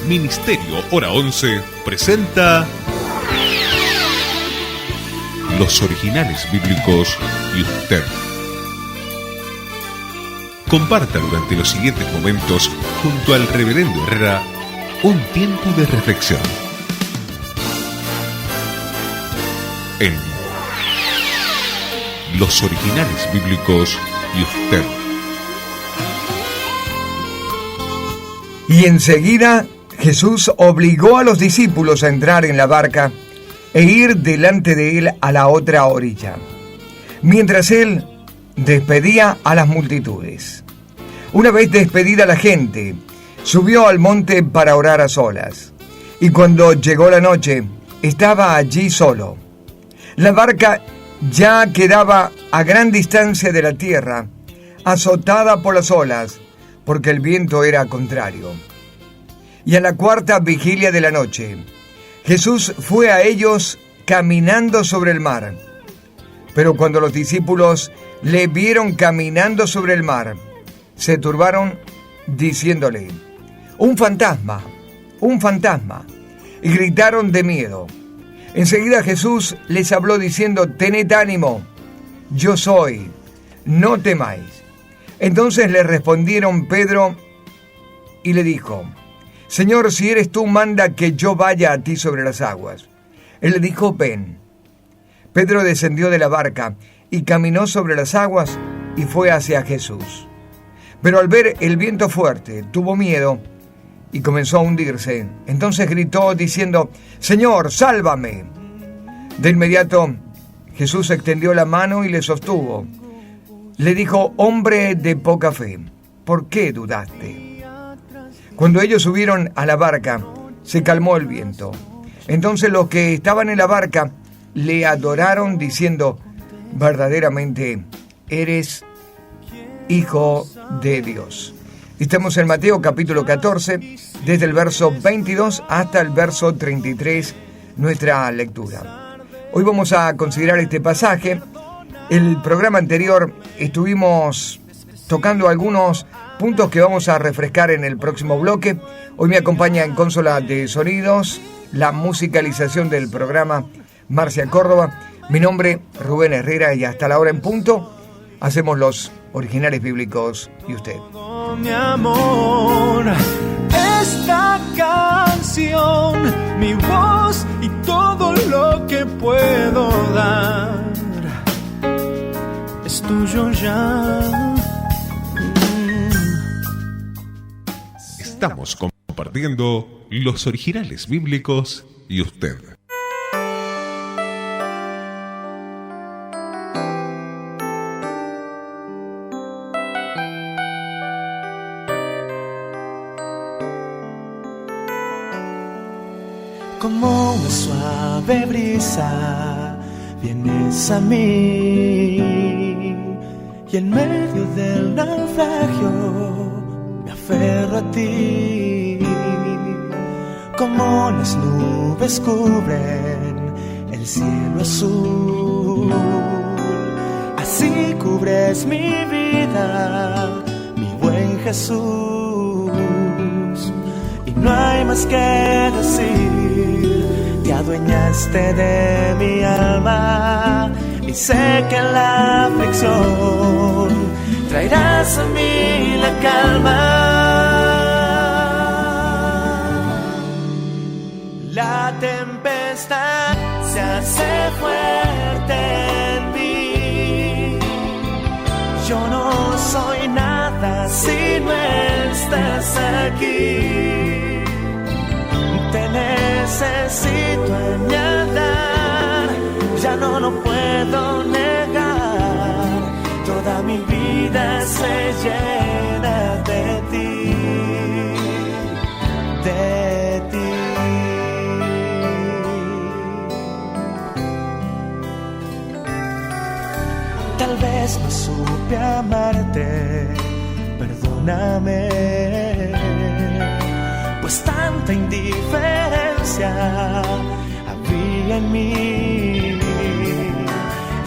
Ministerio Hora 11 presenta Los Originales Bíblicos y usted. Comparta durante los siguientes momentos junto al Reverendo Herrera un tiempo de reflexión en Los Originales Bíblicos y usted. Y enseguida Jesús obligó a los discípulos a entrar en la barca e ir delante de él a la otra orilla, mientras él despedía a las multitudes. Una vez despedida la gente, subió al monte para orar a solas, y cuando llegó la noche, estaba allí solo. La barca ya quedaba a gran distancia de la tierra, azotada por las olas, porque el viento era contrario. Y a la cuarta vigilia de la noche, Jesús fue a ellos caminando sobre el mar. Pero cuando los discípulos le vieron caminando sobre el mar, se turbaron diciéndole: ¡Un fantasma! ¡Un fantasma! Y gritaron de miedo. Enseguida Jesús les habló diciendo: Tened ánimo, yo soy, no temáis. Entonces le respondieron Pedro y le dijo: Señor, si eres tú, manda que yo vaya a ti sobre las aguas. Él le dijo: Ven. Pedro descendió de la barca y caminó sobre las aguas y fue hacia Jesús. Pero al ver el viento fuerte, tuvo miedo y comenzó a hundirse. Entonces gritó diciendo: Señor, sálvame. De inmediato Jesús extendió la mano y le sostuvo. Le dijo: Hombre de poca fe, ¿por qué dudaste? Cuando ellos subieron a la barca, se calmó el viento. Entonces los que estaban en la barca le adoraron diciendo: verdaderamente eres Hijo de Dios. Estamos en Mateo capítulo 14, desde el verso 22 hasta el verso 33, nuestra lectura. Hoy vamos a considerar este pasaje. El programa anterior estuvimos tocando algunos puntos que vamos a refrescar en el próximo bloque. Hoy me acompaña en consola de sonidos, la musicalización del programa, Marcia Córdoba. Mi nombre, Rubén Herrera, y hasta la hora en punto hacemos los originales bíblicos y usted. Mi amor, esta canción, mi voz y todo lo que puedo dar es tuyo ya. Estamos compartiendo los originales bíblicos y usted. Como una suave brisa vienes a mí, y en medio del naufragio me aferro a ti. Como las nubes cubren el cielo azul, así cubres mi vida, mi buen Jesús. Y no hay más que decir, te adueñaste de mi alma, y sé que en la aflicción traerás a mí la calma. La tempestad se hace fuerte en mí. Yo no soy nada si no estás aquí. Te necesito en mi andar, ya no lo puedo negar. Toda mi vida se llena de ti, de ti. Tal vez no supe amarte, perdóname, pues tanta indiferencia había en mí.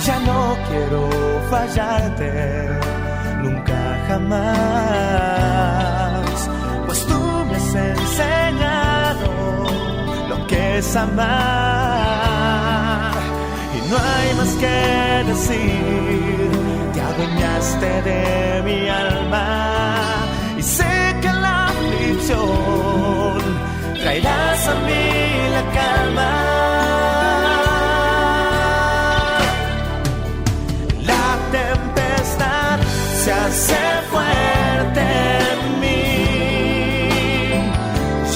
Ya no quiero fallarte, nunca jamás, pues tú me has enseñado sabes amar y no hay más que decir. Te adueñaste de mi alma y sé que la aflicción traerás a mí la calma. La tempestad se hace fuerte en mí.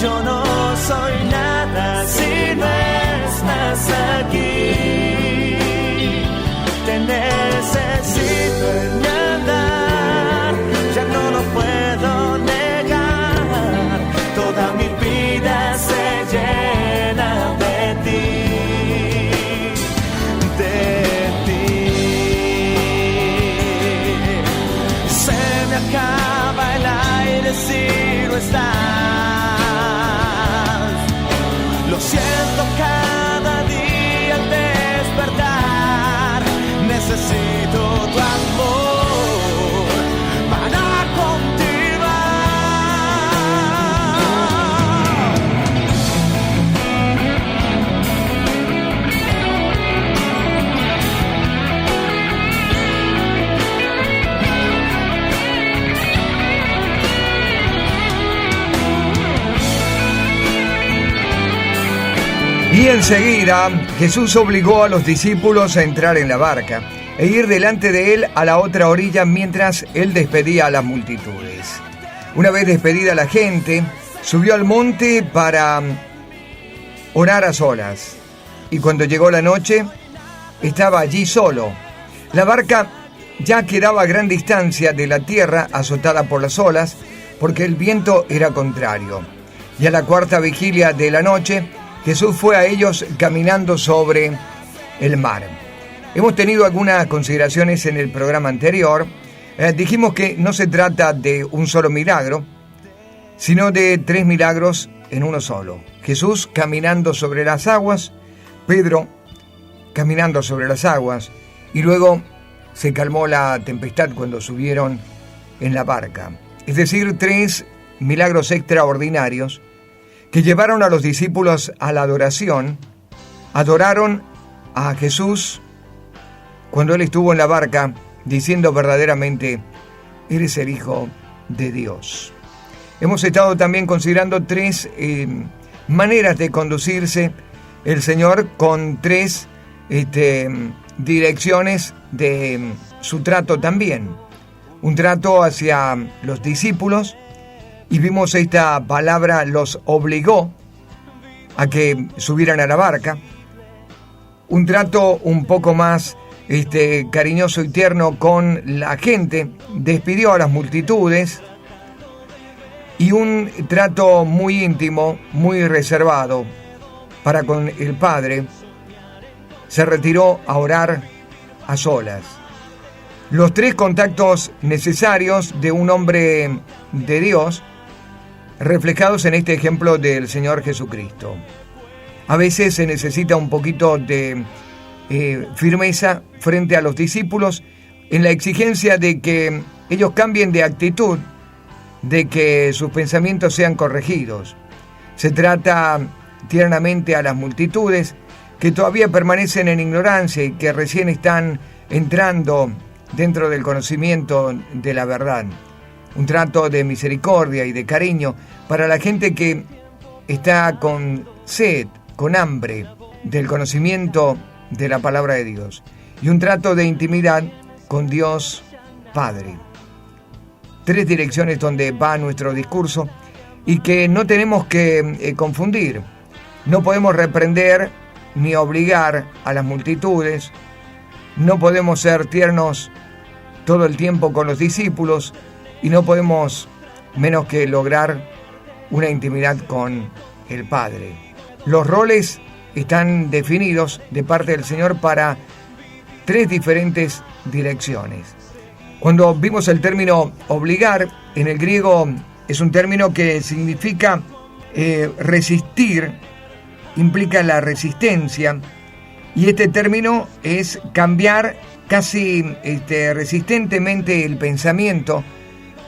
Yo no soy nada si no estás aquí. Te necesito en mi andar, ya no lo puedo negar. Toda mi vida se llena de ti, Se me acaba el aire si no estás. Lo siento cada día al despertar. Necesito tu amor para Y enseguida Jesús obligó a los discípulos a entrar en la barca e ir delante de él a la otra orilla mientras él despedía a las multitudes. Una vez despedida la gente, subió al monte para orar a solas. Y cuando llegó la noche, estaba allí solo. La barca ya quedaba a gran distancia de la tierra, azotada por las olas, porque el viento era contrario. Y a la cuarta vigilia de la noche, Jesús fue a ellos caminando sobre el mar. Hemos tenido algunas consideraciones en el programa anterior. Dijimos que no se trata de un solo milagro, sino de 3 milagros en uno solo. Jesús caminando sobre las aguas, Pedro caminando sobre las aguas, y luego se calmó la tempestad cuando subieron en la barca. Es decir, 3 milagros extraordinarios que llevaron a los discípulos a la adoración. Adoraron a Jesús cuando Él estuvo en la barca, diciendo verdaderamente, eres el Hijo de Dios. Hemos estado también considerando 3 maneras de conducirse el Señor, con 3 direcciones de su trato también. Un trato hacia los discípulos, y vimos esta palabra, los obligó a que subieran a la barca. Un trato un poco más cariñoso y tierno con la gente, despidió a las multitudes. Y un trato muy íntimo, muy reservado para con el Padre, se retiró a orar a solas. Los 3 contactos necesarios de un hombre de Dios, reflejados en este ejemplo del Señor Jesucristo. A veces se necesita un poquito de firmeza frente a los discípulos en la exigencia de que ellos cambien de actitud, de que sus pensamientos sean corregidos. Se trata tiernamente a las multitudes que todavía permanecen en ignorancia y que recién están entrando dentro del conocimiento de la verdad. Un trato de misericordia y de cariño para la gente que está con sed, con hambre del conocimiento de la palabra de Dios. Y un trato de intimidad con Dios Padre. 3 direcciones donde va nuestro discurso y que no tenemos que confundir. No podemos reprender ni obligar a las multitudes. No podemos ser tiernos todo el tiempo con los discípulos. Y no podemos menos que lograr una intimidad con el Padre. Los roles están definidos de parte del Señor para 3 diferentes direcciones. Cuando vimos el término obligar, en el griego es un término que significa resistir, implica la resistencia, y este término es cambiar casi resistentemente el pensamiento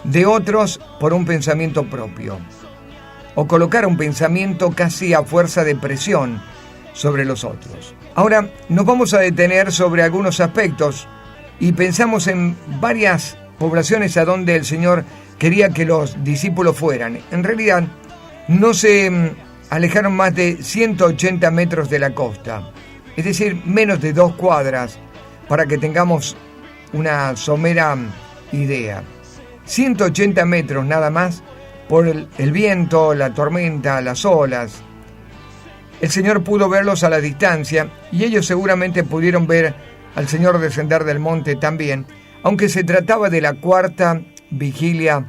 de otros por un pensamiento propio. o colocar un pensamiento casi a fuerza de presión sobre los otros. Ahora nos vamos a detener sobre algunos aspectos y pensamos en varias poblaciones a donde el Señor quería que los discípulos fueran. En realidad no se alejaron más de 180 metros de la costa, es decir, menos de 2 cuadras, para que tengamos una somera idea. 180 metros nada más por el viento, la tormenta, las olas. El Señor pudo verlos a la distancia y ellos seguramente pudieron ver al Señor descender del monte también, aunque se trataba de la 4ª vigilia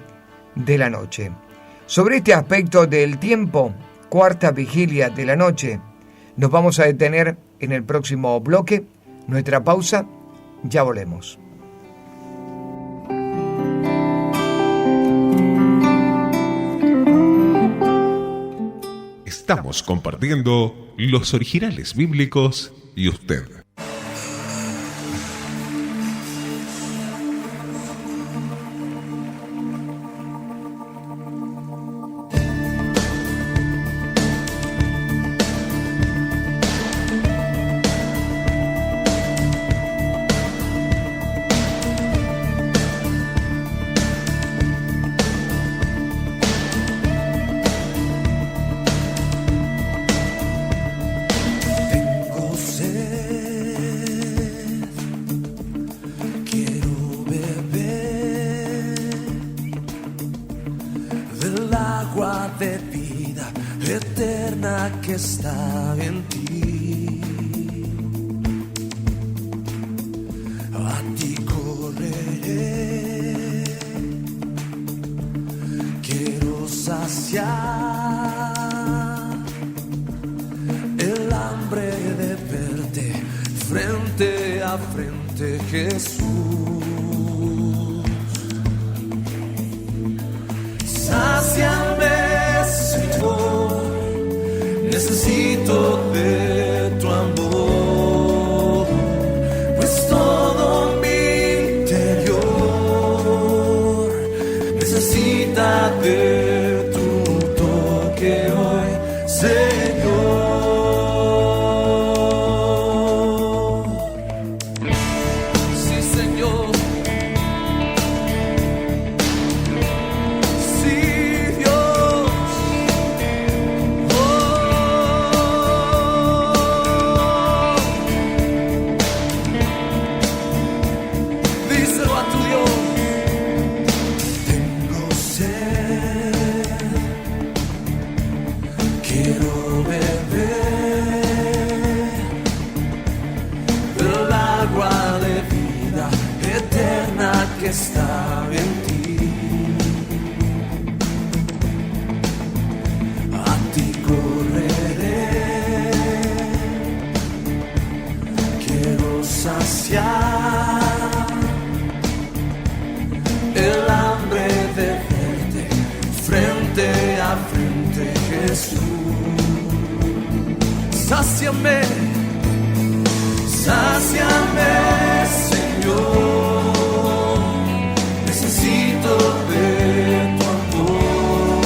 de la noche. Sobre este aspecto del tiempo, 4ª vigilia de la noche, nos vamos a detener en el próximo bloque. Nuestra pausa, ya volvemos. Estamos compartiendo los originales bíblicos y usted. Está en ti, a ti correré, quiero saciar el hambre de verte frente a frente, Jesús. Sáciame, Señor. Necesito de tu amor, pues todo mi interior necesita de tu toque hoy, Señor. Sí, Señor. Sí, Dios. Que está en ti, a ti correré, quiero saciar el hambre de verte frente a frente, Jesús. Sáciame, sáciame, Señor. Necesito de tu amor,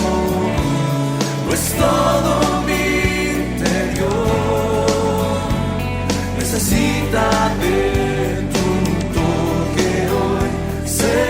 pues todo mi interior necesita de tu toque hoy, Señor.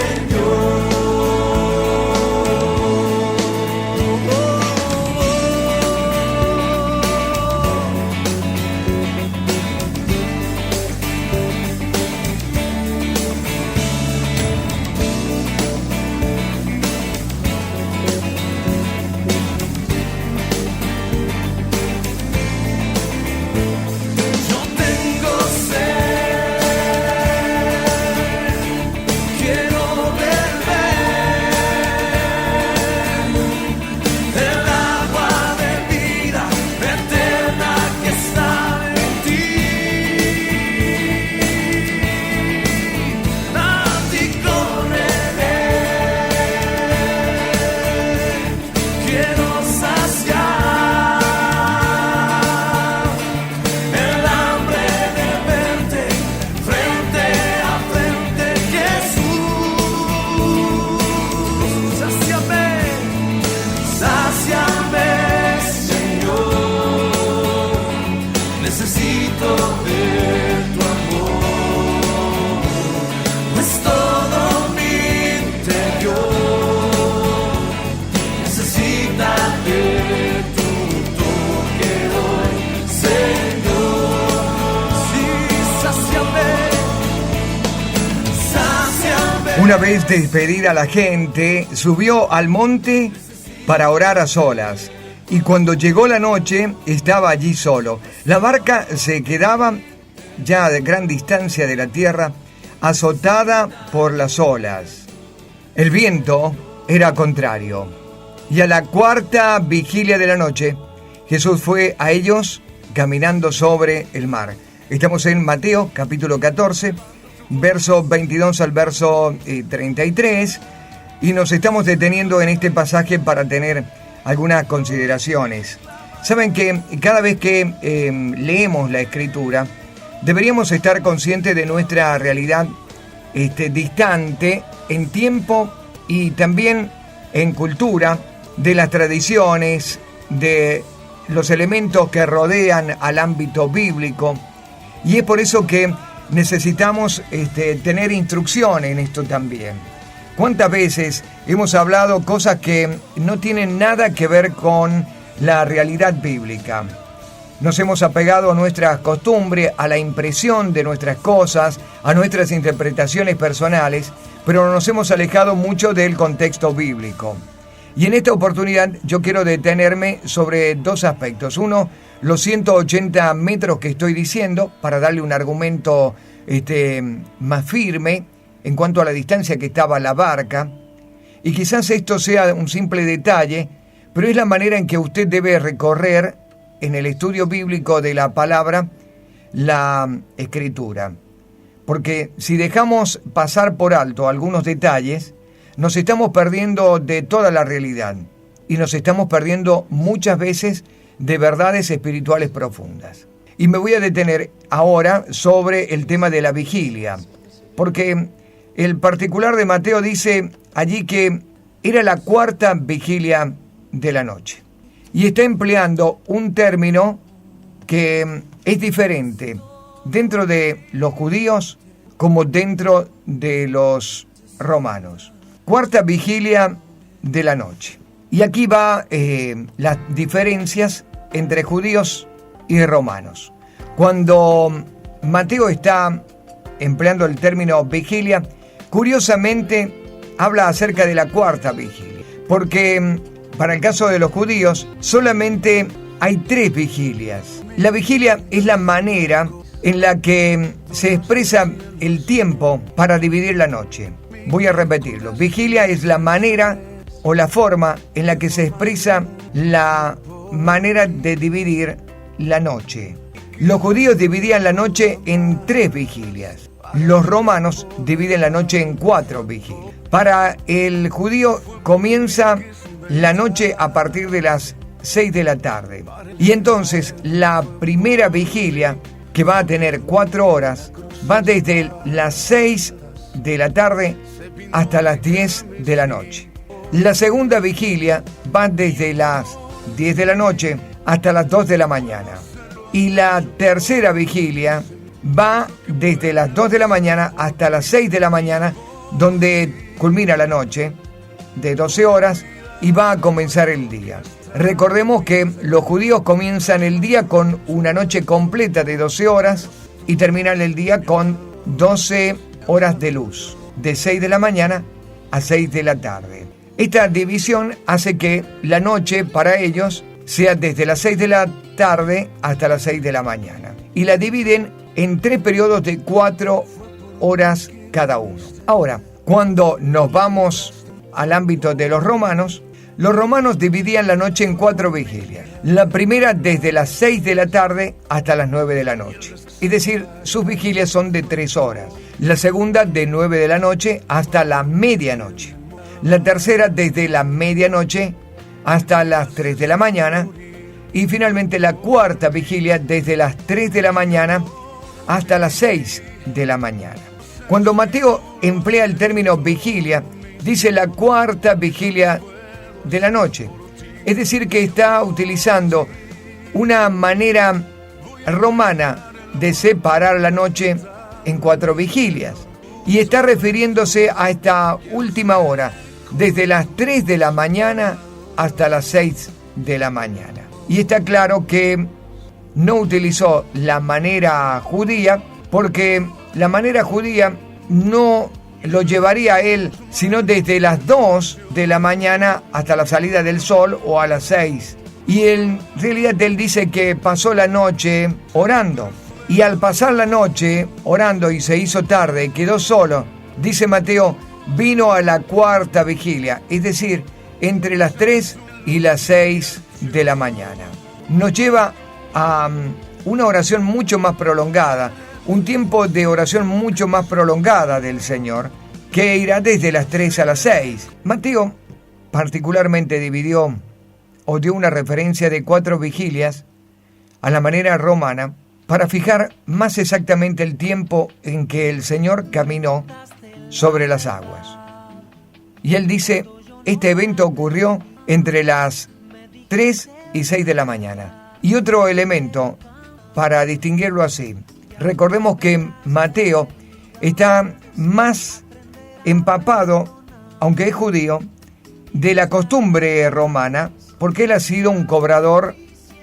Sáciame, Una vez despedida la gente, subió al monte para orar a solas. Y cuando llegó la noche, estaba allí solo. La barca se quedaba ya a gran distancia de la tierra, azotada por las olas. El viento era contrario. Y a la cuarta vigilia de la noche, Jesús fue a ellos caminando sobre el mar. Estamos en Mateo, capítulo 14, verso 22 al verso 33, y nos estamos deteniendo en este pasaje para tener algunas consideraciones. Saben que cada vez que leemos la Escritura, deberíamos estar conscientes de nuestra realidad distante en tiempo y también en cultura, de las tradiciones, de los elementos que rodean al ámbito bíblico. Y es por eso que necesitamos tener instrucción en esto también. ¿Cuántas veces hemos hablado cosas que no tienen nada que ver con la realidad bíblica? Nos hemos apegado a nuestras costumbres, a la impresión de nuestras cosas, a nuestras interpretaciones personales, pero nos hemos alejado mucho del contexto bíblico. Y en esta oportunidad yo quiero detenerme sobre dos aspectos. Uno, los 180 metros que estoy diciendo, para darle un argumento más firme en cuanto a la distancia que estaba la barca. Y quizás esto sea un simple detalle, pero es la manera en que usted debe recorrer en el estudio bíblico de la palabra la Escritura. Porque si dejamos pasar por alto algunos detalles, nos estamos perdiendo de toda la realidad y nos estamos perdiendo muchas veces de verdades espirituales profundas. Y me voy a detener ahora sobre el tema de la vigilia, porque el particular de Mateo dice allí que era la cuarta vigilia de la noche. Y está empleando un término que es diferente dentro de los judíos como dentro de los romanos. Cuarta vigilia de la noche. Y aquí va las diferencias entre judíos y romanos. Cuando Mateo está empleando el término vigilia, curiosamente habla acerca de la cuarta vigilia, porque para el caso de los judíos solamente hay 3 vigilias. La vigilia es la manera en la que se expresa el tiempo para dividir la noche. Voy a repetirlo. Vigilia es la manera o la forma en la que se expresa la manera de dividir la noche. Los judíos dividían la noche en 3 vigilias. Los romanos dividen la noche en 4 vigilias. Para el judío comienza la noche a partir de las 6 de la tarde. Y entonces la primera vigilia, que va a tener 4 horas, va desde las 6 de la tarde hasta las 10 de la noche. La segunda vigilia va desde las 10 de la noche hasta las 2 de la mañana. Y la tercera vigilia va desde las 2 de la mañana hasta las 6 de la mañana, donde culmina la noche de 12 horas y va a comenzar el día. Recordemos que los judíos comienzan el día con una noche completa de 12 horas y terminan el día con 12 horas de luz, de 6 de la mañana a 6 de la tarde. Esta división hace que la noche para ellos sea desde las 6 de la tarde hasta las 6 de la mañana. Y la dividen en 3 periodos de 4 horas cada uno. Ahora, cuando nos vamos al ámbito de los romanos dividían la noche en 4 vigilias. La primera desde las 6 de la tarde hasta las 9 de la noche. Es decir, sus vigilias son de 3 horas. La segunda de 9 de la noche hasta la medianoche. La tercera desde la medianoche hasta las 3 de la mañana. Y finalmente la cuarta vigilia desde las 3 de la mañana hasta las 6 de la mañana. Cuando Mateo emplea el término vigilia, dice la cuarta vigilia de la noche. Es decir, que está utilizando una manera romana de separar la noche en 4 vigilias. Y está refiriéndose a esta última hora, desde las 3 de la mañana hasta las 6 de la mañana. Y está claro que no utilizó la manera judía, porque la manera judía no lo llevaría a él, sino desde las 2 de la mañana hasta la salida del sol o a las 6. Y en realidad él dice que pasó la noche orando. Y al pasar la noche orando y se hizo tarde, quedó solo, dice Mateo, vino a la cuarta vigilia, es decir, entre las 3 y las 6 de la mañana. Nos lleva a una oración mucho más prolongada, un tiempo de oración mucho más prolongada del Señor, que irá desde las 3 a las 6. Mateo particularmente dividió o dio una referencia de 4 vigilias a la manera romana para fijar más exactamente el tiempo en que el Señor caminó sobre las aguas. Y él dice, este evento ocurrió entre las 3 y 6 de la mañana. Y otro elemento para distinguirlo así, recordemos que Mateo está más empapado, aunque es judío, de la costumbre romana, porque él ha sido un cobrador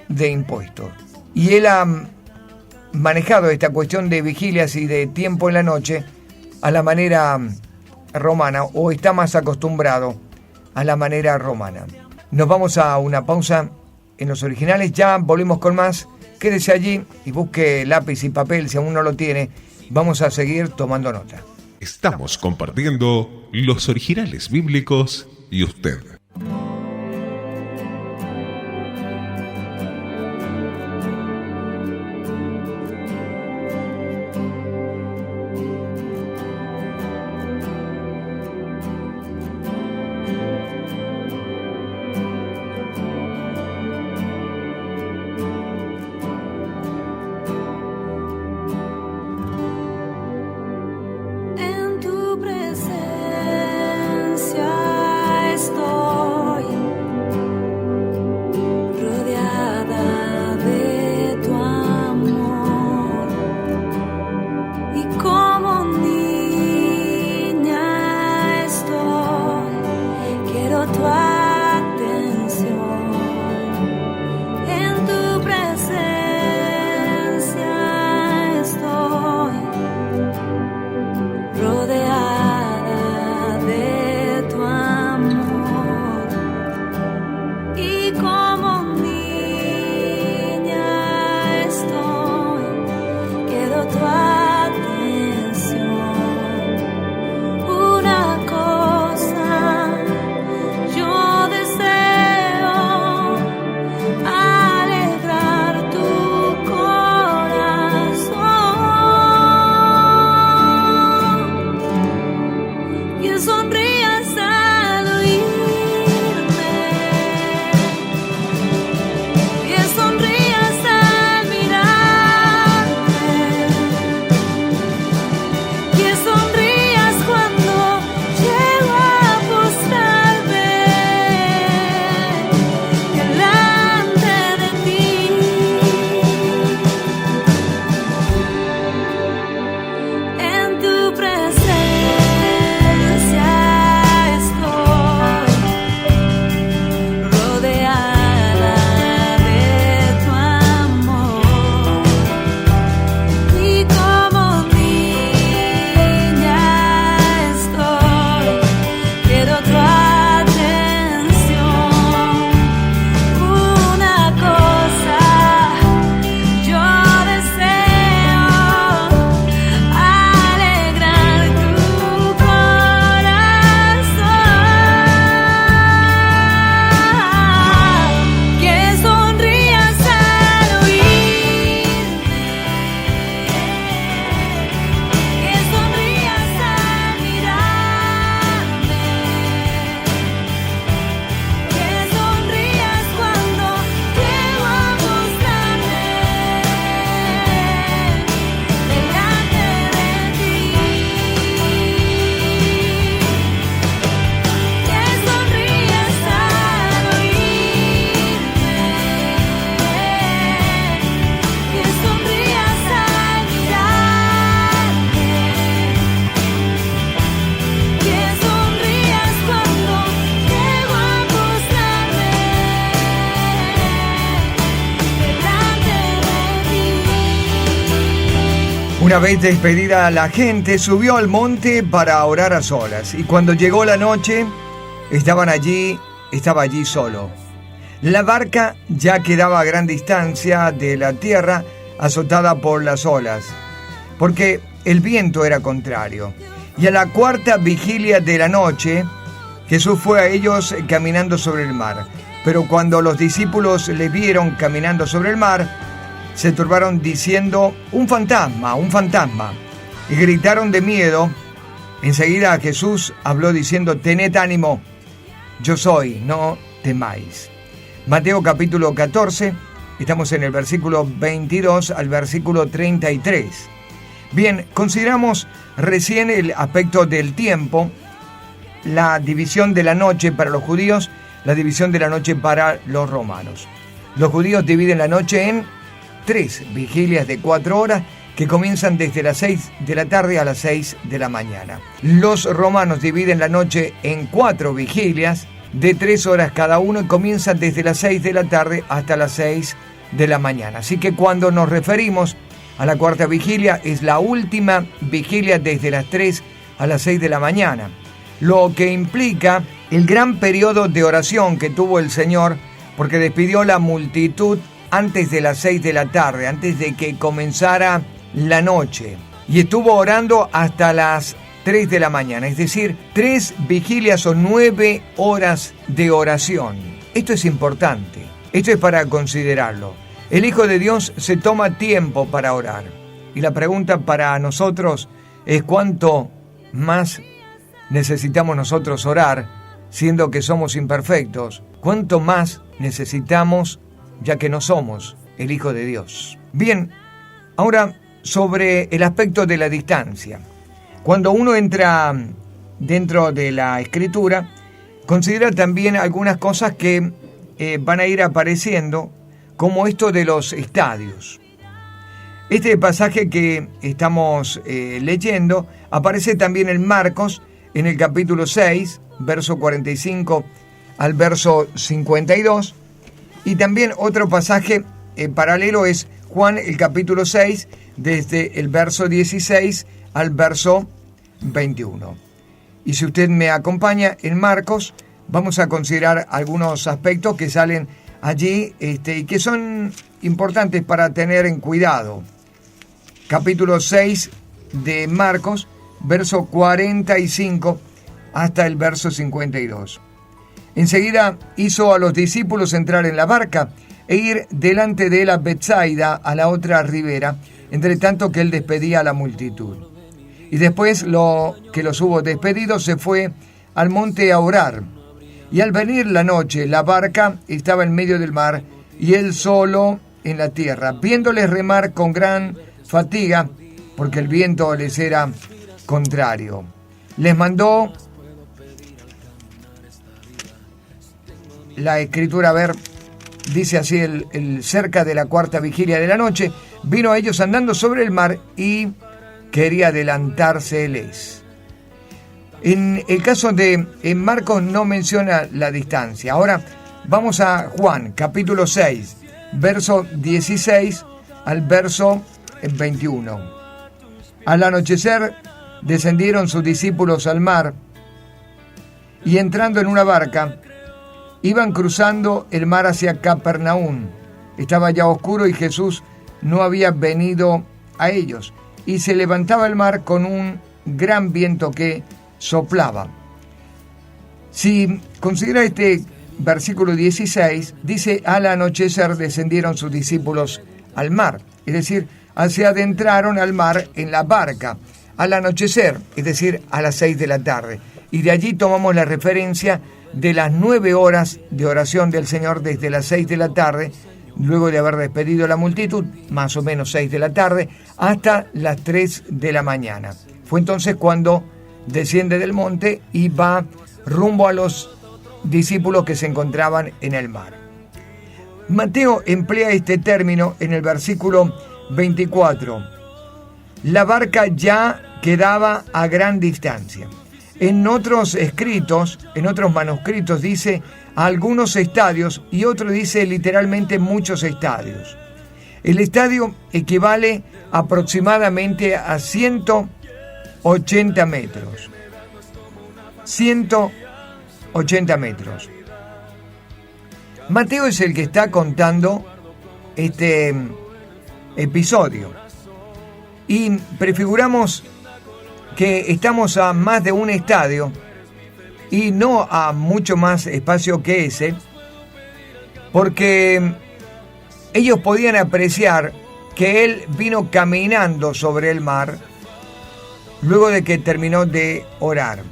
de impuestos. Y él ha manejado esta cuestión de vigilias y de tiempo en la noche a la manera romana, o está más acostumbrado a la manera romana. Nos vamos a una pausa en los originales, ya volvemos con más. Quédese allí y busque lápiz y papel si aún no lo tiene. Vamos a seguir tomando nota. Estamos compartiendo los originales bíblicos y usted. En tu presencia estoy. Una vez despedida la gente, subió al monte para orar a solas. Y cuando llegó la noche, estaba allí solo. La barca ya quedaba a gran distancia de la tierra, azotada por las olas, porque el viento era contrario. Y a la cuarta vigilia de la noche, Jesús fue a ellos caminando sobre el mar. Pero cuando los discípulos le vieron caminando sobre el mar, se turbaron diciendo: un fantasma, y gritaron de miedo. Enseguida Jesús habló diciendo: tened ánimo, yo soy, no temáis. Mateo capítulo 14, estamos en el versículo 22 al versículo 33. Bien, consideramos recién el aspecto del tiempo, la división de la noche para los judíos, la división de la noche para los romanos. Los judíos dividen la noche en 3 vigilias de 4 horas que comienzan desde las 6 de la tarde a las 6 de la mañana. Los romanos dividen la noche en 4 vigilias de 3 horas cada uno y comienzan desde las 6 de la tarde hasta las 6 de la mañana. Así que cuando nos referimos a la cuarta vigilia, es la última vigilia desde las 3 a las 6 de la mañana, lo que implica el gran periodo de oración que tuvo el Señor, porque despidió la multitud antes de las 6 de la tarde, antes de que comenzara la noche, y estuvo orando hasta las 3 de la mañana, es decir, 3 vigilias o 9 horas de oración. Esto es importante, esto es para considerarlo. El Hijo de Dios se toma tiempo para orar, y la pregunta para nosotros es: ¿cuánto más necesitamos nosotros orar, siendo que somos imperfectos? ¿Cuánto más necesitamos, ya que no somos el Hijo de Dios? Bien, ahora sobre el aspecto de la distancia. Cuando uno entra dentro de la Escritura, considera también algunas cosas que van a ir apareciendo, como esto de los estadios. Este pasaje que estamos leyendo aparece también en Marcos, en el capítulo 6, verso 45 al verso 52, y también otro pasaje paralelo es Juan, el capítulo 6, desde el verso 16 al verso 21. Y si usted me acompaña en Marcos, vamos a considerar algunos aspectos que salen allí y que son importantes para tener en cuidado. Capítulo 6 de Marcos, verso 45 hasta el verso 52. Enseguida hizo a los discípulos entrar en la barca e ir delante de él a Betsaida, a la otra ribera, entre tanto que él despedía a la multitud. Y después que los hubo despedido, se fue al monte a orar. Y al venir la noche, la barca estaba en medio del mar, y él solo en la tierra, viéndoles remar con gran fatiga, porque el viento les era contrario. Les mandó la Escritura, a ver, dice así, el cerca de la cuarta vigilia de la noche, vino a ellos andando sobre el mar y quería adelantárseles. En el caso de Marcos no menciona la distancia. Ahora vamos a Juan, capítulo 6, verso 16 al verso 21. Al anochecer descendieron sus discípulos al mar y entrando en una barca, iban cruzando el mar hacia Capernaum. Estaba ya oscuro y Jesús no había venido a ellos. Y se levantaba el mar con un gran viento que soplaba. Si considera este versículo 16, dice: al anochecer descendieron sus discípulos al mar. Es decir, se adentraron al mar en la barca. Al anochecer, es decir, a las 6 de la tarde. Y de allí tomamos la referencia de las 9 horas de oración del Señor desde las 6 de la tarde, luego de haber despedido a la multitud, más o menos 6 de la tarde, hasta las 3 de la mañana. Fue entonces cuando desciende del monte y va rumbo a los discípulos que se encontraban en el mar. Mateo emplea este término en el versículo 24. La barca ya quedaba a gran distancia. En otros escritos, en otros manuscritos dice algunos estadios y otro dice literalmente muchos estadios. El estadio equivale aproximadamente a 180 metros. 180 metros. Mateo es el que está contando este episodio. Y prefiguramos que estamos a más de un estadio y no a mucho más espacio que ese, porque ellos podían apreciar que él vino caminando sobre el mar luego de que terminó de orar.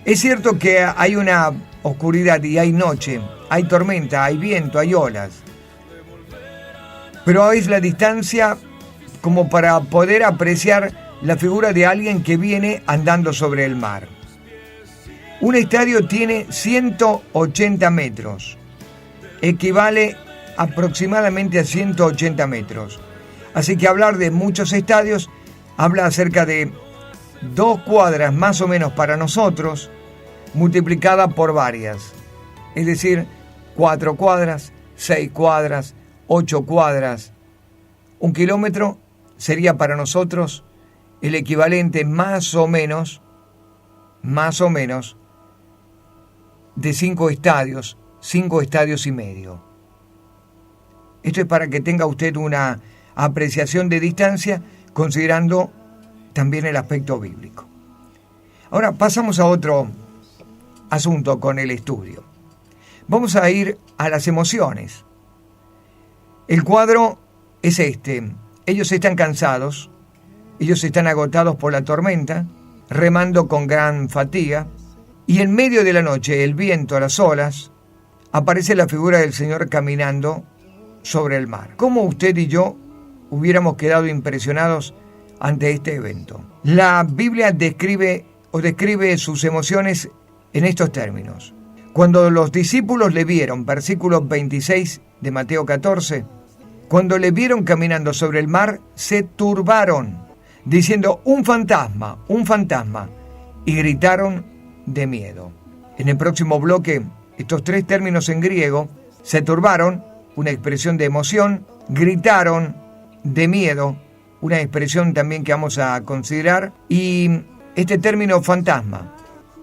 Es cierto que hay una oscuridad y hay noche, hay tormenta, hay viento, hay olas, pero es la distancia como para poder apreciar la figura de alguien que viene andando sobre el mar. Un estadio tiene 180 metros, equivale aproximadamente a 180 metros. Así que hablar de muchos estadios habla acerca de 2 cuadras más o menos para nosotros, multiplicada por varias. Es decir, 4 cuadras, 6 cuadras, 8 cuadras. 1 kilómetro sería para nosotros el equivalente más o menos de 5 estadios y medio. Esto es para que tenga usted una apreciación de distancia, considerando también el aspecto bíblico. Ahora pasamos a otro asunto con el estudio. Vamos a ir a las emociones. El cuadro es este. Ellos están cansados, ellos están agotados por la tormenta, remando con gran fatiga, y en medio de la noche, el viento, las olas, aparece la figura del Señor caminando sobre el mar. ¿Cómo usted y yo hubiéramos quedado impresionados ante este evento? La Biblia describe sus emociones en estos términos. Cuando los discípulos le vieron, versículo 26 de Mateo 14, cuando le vieron caminando sobre el mar, se turbaron, diciendo, un fantasma, y gritaron de miedo. En el próximo bloque, estos 3 términos en griego, se turbaron, una expresión de emoción, gritaron de miedo, una expresión también que vamos a considerar, y este término fantasma,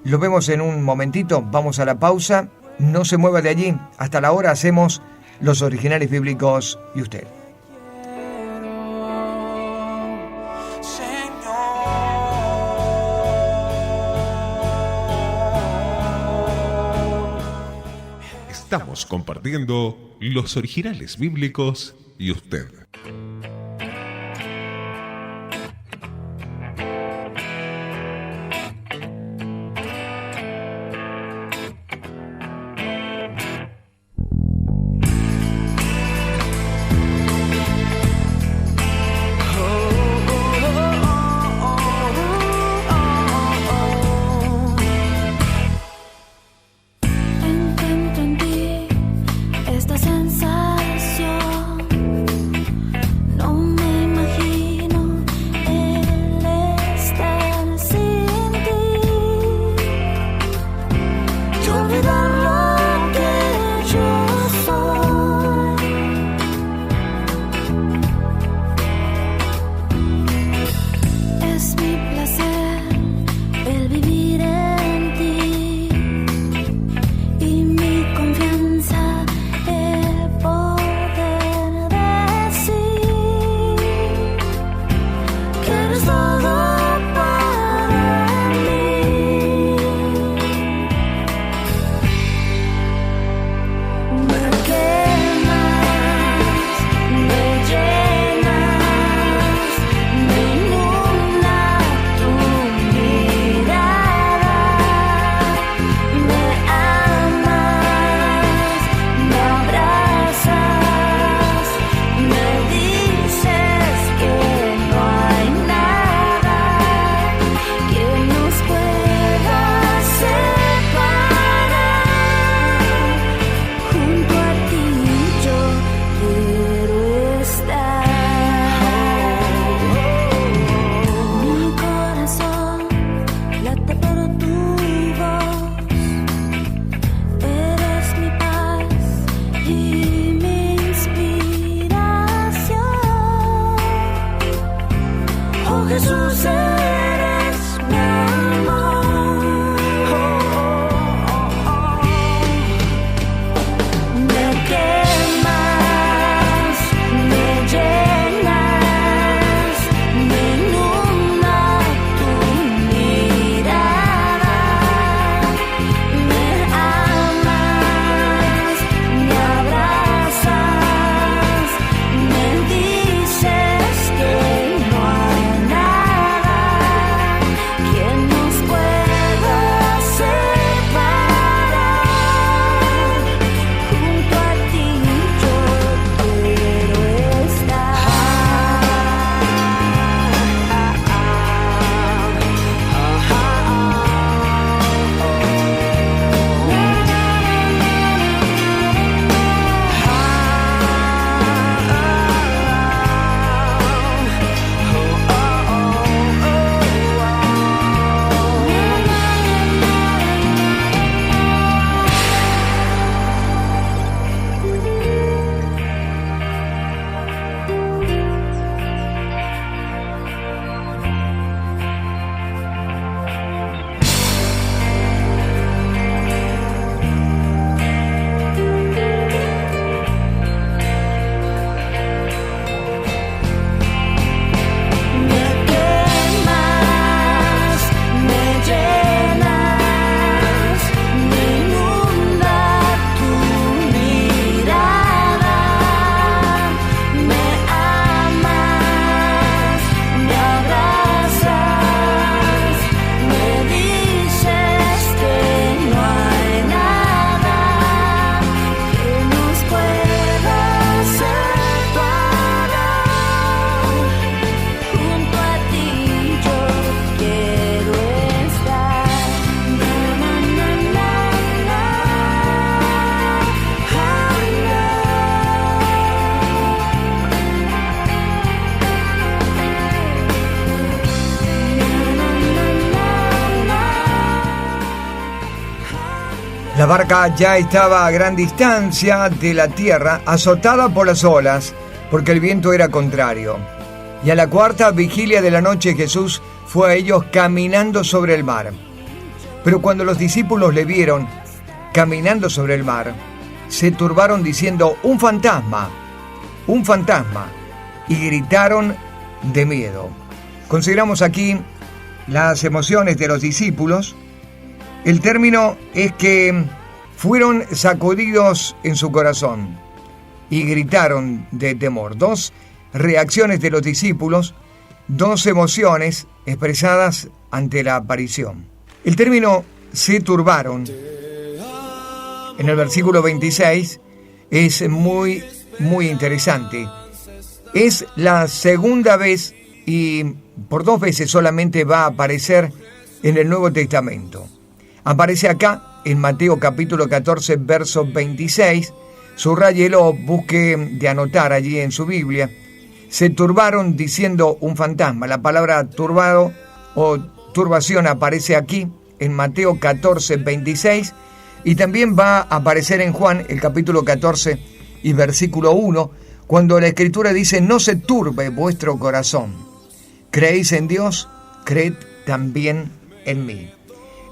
lo vemos en un momentito. Vamos a la pausa, no se mueva de allí, hasta la hora hacemos los originales bíblicos y usted. Estamos compartiendo los originales bíblicos y usted. La barca ya estaba a gran distancia de la tierra, azotada por las olas, porque el viento era contrario. Y a la cuarta vigilia de la noche Jesús fue a ellos caminando sobre el mar. Pero cuando los discípulos le vieron caminando sobre el mar, se turbaron diciendo: ¡un fantasma! ¡Un fantasma! Y gritaron de miedo. Consideramos aquí las emociones de los discípulos. El término es que fueron sacudidos en su corazón y gritaron de temor. Dos reacciones de los discípulos, dos emociones expresadas ante la aparición. El término se turbaron en el versículo 26 es muy interesante. Es la segunda vez y por dos veces solamente va a aparecer en el Nuevo Testamento. Aparece acá en Mateo capítulo 14, verso 26. Subrayelo, busque de anotar allí en su Biblia. Se turbaron diciendo un fantasma. La palabra turbado o turbación aparece aquí en Mateo 14, 26. Y también va a aparecer en Juan, el capítulo 14 y versículo 1, cuando la Escritura dice: no se turbe vuestro corazón. Creéis en Dios, creed también en mí.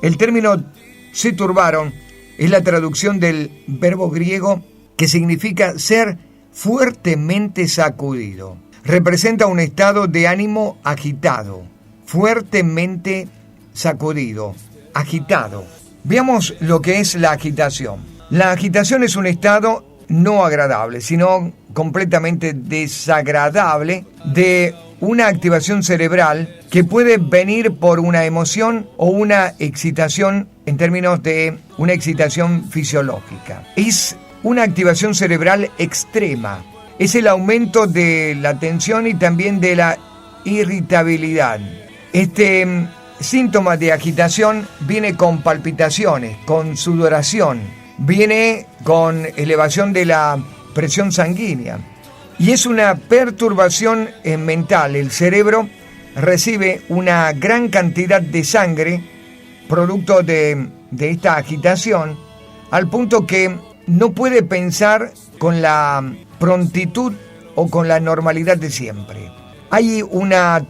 El término se turbaron es la traducción del verbo griego que significa ser fuertemente sacudido. Representa un estado de ánimo agitado, fuertemente sacudido, agitado. Veamos lo que es la agitación. La agitación es un estado no agradable, sino completamente desagradable de una activación cerebral que puede venir por una emoción o una excitación en términos de una excitación fisiológica. Es una activación cerebral extrema. Es el aumento de la tensión y también de la irritabilidad. Este síntoma de agitación viene con palpitaciones, con sudoración, viene con elevación de la presión sanguínea. Y es una perturbación mental. El cerebro recibe una gran cantidad de sangre producto de esta agitación, al punto que no puede pensar con la prontitud o con la normalidad de siempre. Hay una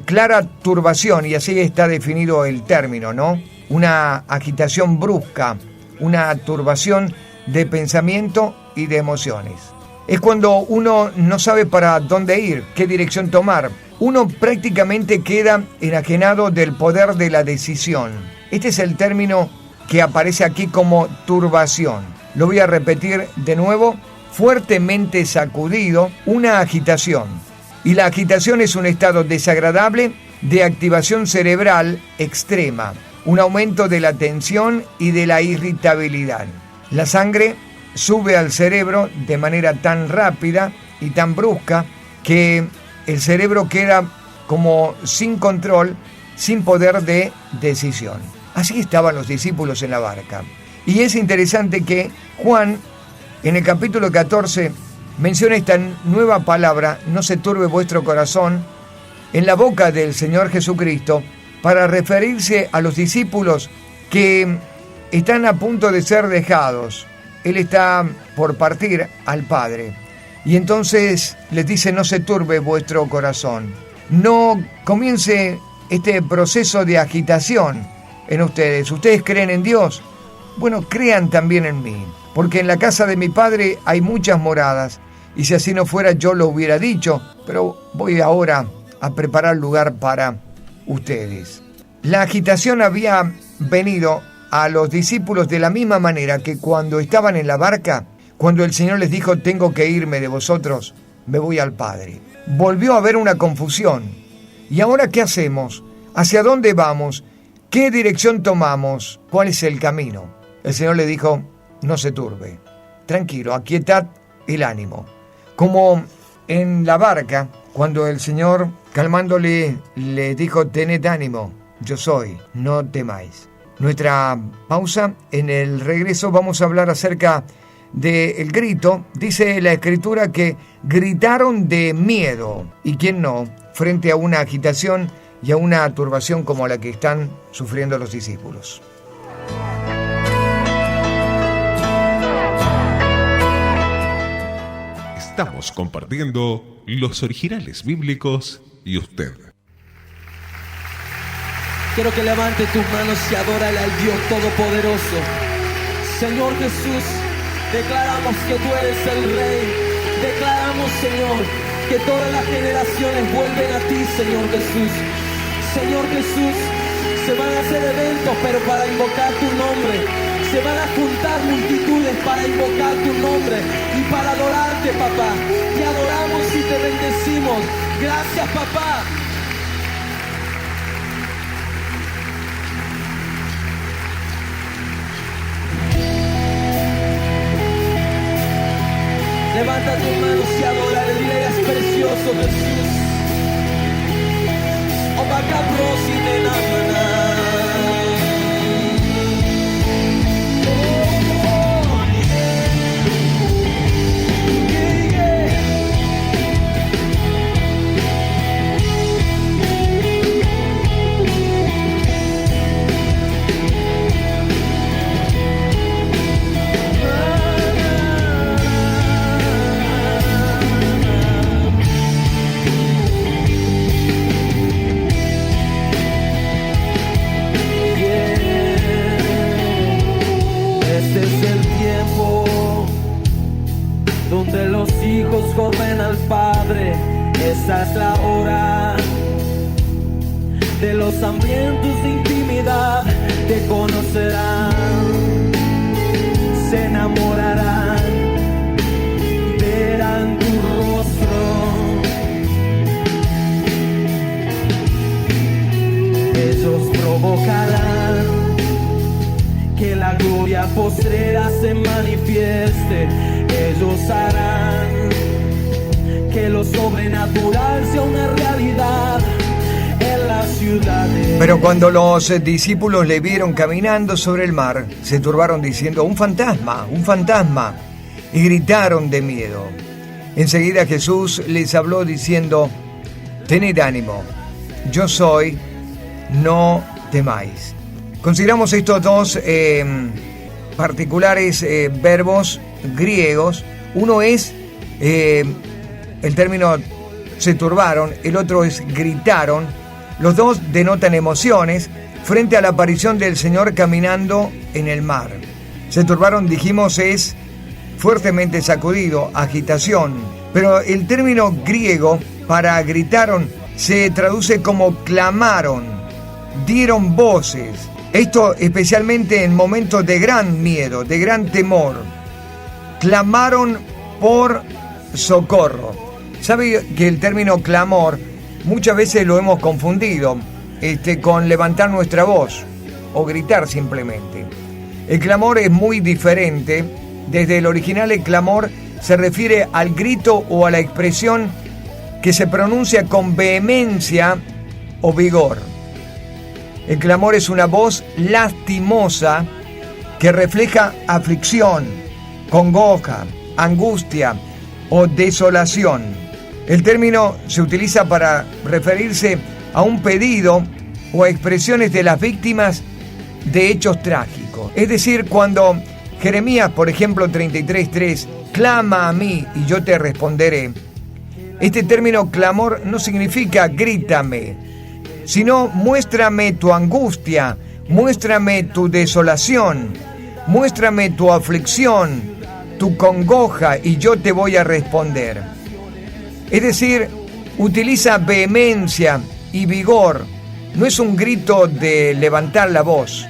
clara turbación, y así está definido el término, ¿no? Una agitación brusca, una turbación de pensamiento y de emociones. Es cuando uno no sabe para dónde ir, qué dirección tomar. Uno prácticamente queda enajenado del poder de la decisión. Este es el término que aparece aquí como turbación. Lo voy a repetir de nuevo: fuertemente sacudido, una agitación. Y la agitación es un estado desagradable de activación cerebral extrema, un aumento de la tensión y de la irritabilidad. La sangre sube al cerebro de manera tan rápida y tan brusca que el cerebro queda como sin control, sin poder de decisión. Así estaban los discípulos en la barca. Y es interesante que Juan, en el capítulo 14, menciona esta nueva palabra: no se turbe vuestro corazón, en la boca del Señor Jesucristo, para referirse a los discípulos que están a punto de ser dejados. Él está por partir al Padre. Y entonces les dice: no se turbe vuestro corazón. No comience este proceso de agitación en ustedes. ¿Ustedes creen en Dios? Bueno, crean también en mí. Porque en la casa de mi Padre hay muchas moradas. Y si así no fuera, yo lo hubiera dicho. Pero voy ahora a preparar lugar para ustedes. La agitación había venido a los discípulos de la misma manera que cuando estaban en la barca, cuando el Señor les dijo: tengo que irme de vosotros, me voy al Padre. Volvió a haber una confusión. ¿Y ahora qué hacemos? ¿Hacia dónde vamos? ¿Qué dirección tomamos? ¿Cuál es el camino? El Señor le dijo: no se turbe, tranquilo, aquietad el ánimo. Como en la barca, cuando el Señor, calmándole, le dijo: tened ánimo, yo soy, no temáis. Nuestra pausa. En el regreso vamos a hablar acerca del grito. Dice la Escritura que gritaron de miedo. ¿Y quién no? Frente a una agitación y a una turbación como la que están sufriendo los discípulos. Estamos compartiendo los originales bíblicos y usted. Quiero que levante tus manos y adórale al Dios Todopoderoso. Señor Jesús, declaramos que tú eres el Rey. Declaramos, Señor, que todas las generaciones vuelven a ti, Señor Jesús. Señor Jesús, se van a hacer eventos, pero para invocar tu nombre. Se van a juntar multitudes para invocar tu nombre y para adorarte, papá. Te adoramos y te bendecimos. Gracias, papá. Levanta tus manos y adórale, dile, es precioso Jesús. Obacabrosi de Namana. Donde los hijos corren al Padre, esa es la hora de los hambrientos de intimidad, te conocerán, se enamorarán, verán tu rostro, ellos provocarán que la gloria postrera se manifieste. Ellos harán que lo sobrenatural sea una realidad en la ciudad. Pero cuando los discípulos le vieron caminando sobre el mar, se turbaron diciendo: un fantasma, y gritaron de miedo. Enseguida Jesús les habló diciendo: tened ánimo, yo soy, no temáis. Consideramos estos dos particulares verbos griegos. Uno es el término se turbaron, el otro es gritaron. Los dos denotan emociones frente a la aparición del Señor caminando en el mar. Se turbaron, dijimos, es fuertemente sacudido, agitación, pero el término griego para gritaron se traduce como clamaron, dieron voces. Esto especialmente en momentos de gran miedo, de gran temor. Clamaron por socorro. ¿Sabe que el término clamor muchas veces lo hemos confundido con levantar nuestra voz o gritar simplemente? El clamor es muy diferente. Desde el original, el clamor se refiere al grito o a la expresión que se pronuncia con vehemencia o vigor. El clamor es una voz lastimosa que refleja aflicción, congoja, angustia o desolación. El término se utiliza para referirse a un pedido o a expresiones de las víctimas de hechos trágicos. Es decir, cuando Jeremías, por ejemplo, 33:3, clama a mí y yo te responderé. Este término clamor no significa grítame, sino muéstrame tu angustia, muéstrame tu desolación, muéstrame tu aflicción, tu congoja y yo te voy a responder. Es decir, utiliza vehemencia y vigor. No es un grito de levantar la voz,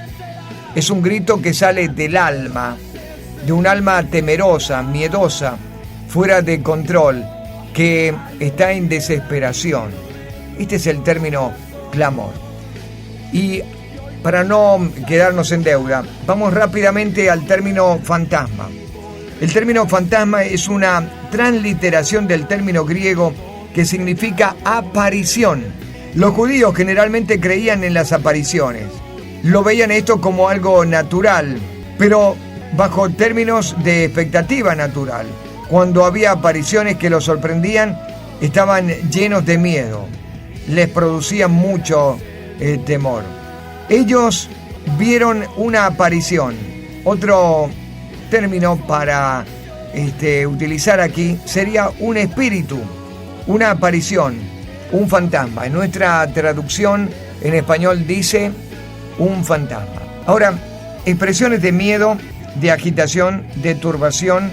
es un grito que sale del alma, de un alma temerosa, miedosa, fuera de control, que está en desesperación. Este es el término clamor. Y para no quedarnos en deuda, vamos rápidamente al término fantasma. El término fantasma es una transliteración del término griego que significa aparición. Los judíos generalmente creían en las apariciones. Lo veían esto como algo natural, pero bajo términos de expectativa natural. Cuando había apariciones que los sorprendían, estaban llenos de miedo. Les producían mucho temor. Ellos vieron una aparición. Otro término para utilizar aquí sería un espíritu, una aparición, un fantasma. En nuestra traducción en español dice un fantasma. Ahora, expresiones de miedo, de agitación, de turbación,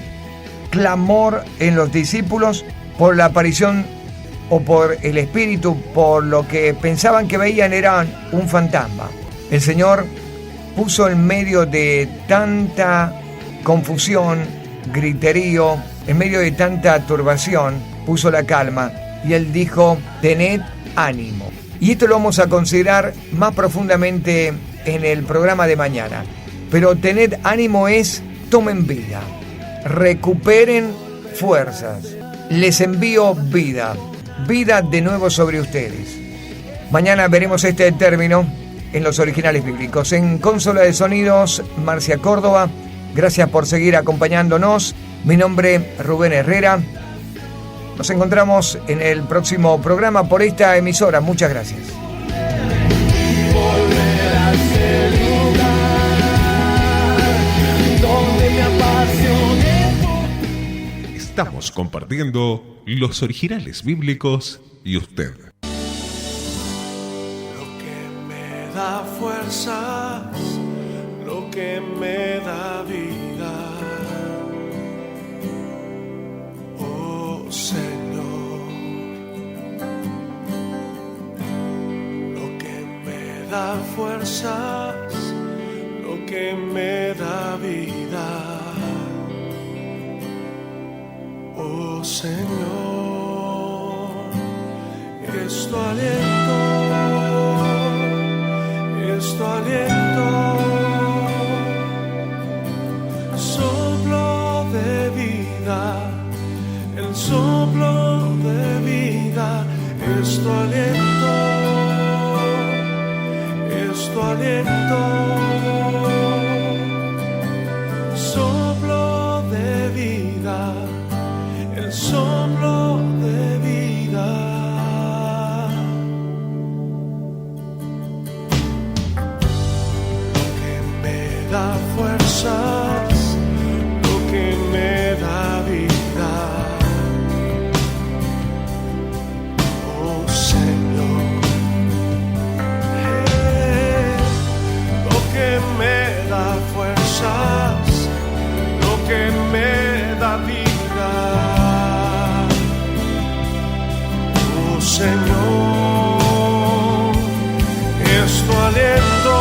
clamor en los discípulos por la aparición o por el espíritu, por lo que pensaban que veían era un fantasma. El Señor puso en medio de tanta confusión, griterío, en medio de tanta turbación, puso la calma y Él dijo: tened ánimo. Y esto lo vamos a considerar más profundamente en el programa de mañana. Pero tened ánimo es: tomen vida, recuperen fuerzas, les envío vida de nuevo sobre ustedes. Mañana veremos este término en los originales bíblicos. En consola de sonidos, Marcia Córdoba, gracias por seguir acompañándonos. Mi nombre, Rubén Herrera. Nos encontramos en el próximo programa por esta emisora. Muchas gracias. Volver a ese lugar donde me apasioné. Estamos compartiendo los originales bíblicos y usted. Lo que me da fuerzas, lo que me da vida, oh Señor. Lo que me da fuerzas, lo que me da vida, oh Señor, es tu aliento, soplo de vida, el soplo de vida, es tu aliento, soplo de vida, el soplo de vida. Lo que me da fuerzas, lo que me da vida, oh Señor. Lo que me da fuerzas, lo que me da vida, oh Señor, es tu aliento,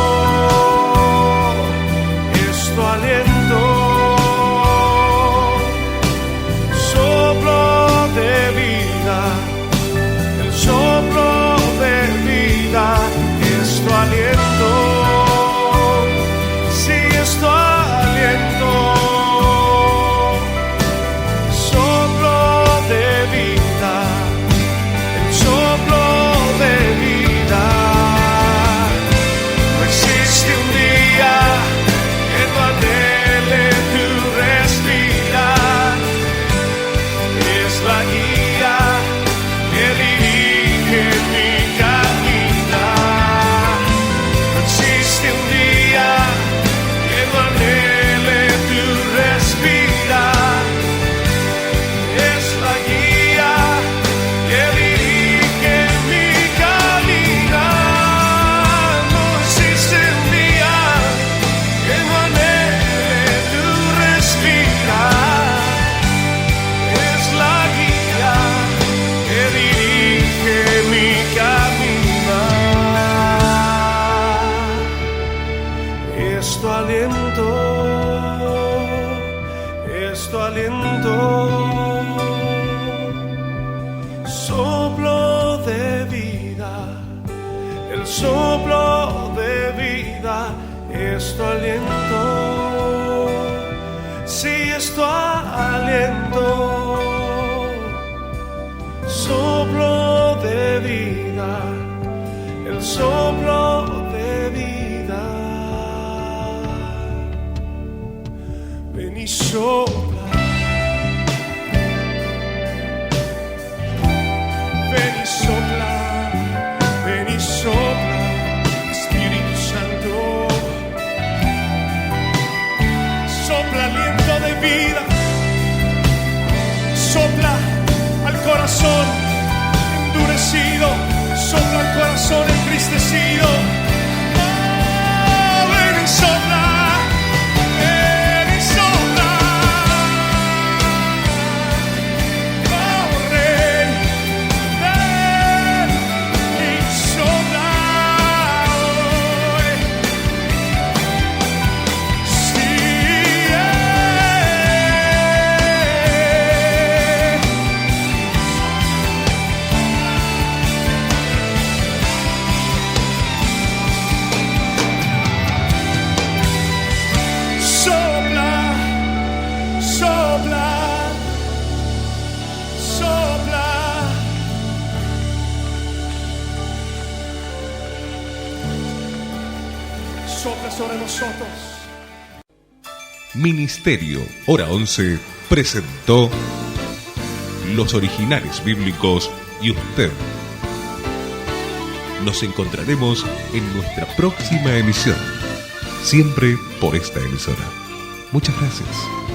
soplo de vida, el soplo de vida, es tu aliento, sí, es tu aliento, soplo de vida, el soplo de vida. No existe un día que no anhele tu respirar, es la guía que dirige mi caminar. No existe un día que no anhele tu respirar, es la guía que dirige mi caminar. No existe un día que no anhele tu respirar, es la guía que dirige mi caminar. Es tu aliento, soplo de vida, el soplo de vida, es tu aliento, sí, es tu aliento, soplo de vida, el soplo de vida. Ven y sopla, ven y sopla, ven y sopla, Espíritu Santo, sopla aliento de vida, corazón endurecido, sopla el corazón entristecido. Oh, ven y sopla, ven y sopla. Oh, Rey, ven y sopla hoy. Sí, sopla, sopla, sopla. Sopla sobre nosotros. Ministerio Hora 11 presentó Los Originales Bíblicos y usted. Nos encontraremos en nuestra próxima emisión, siempre por esta emisora. Muchas gracias.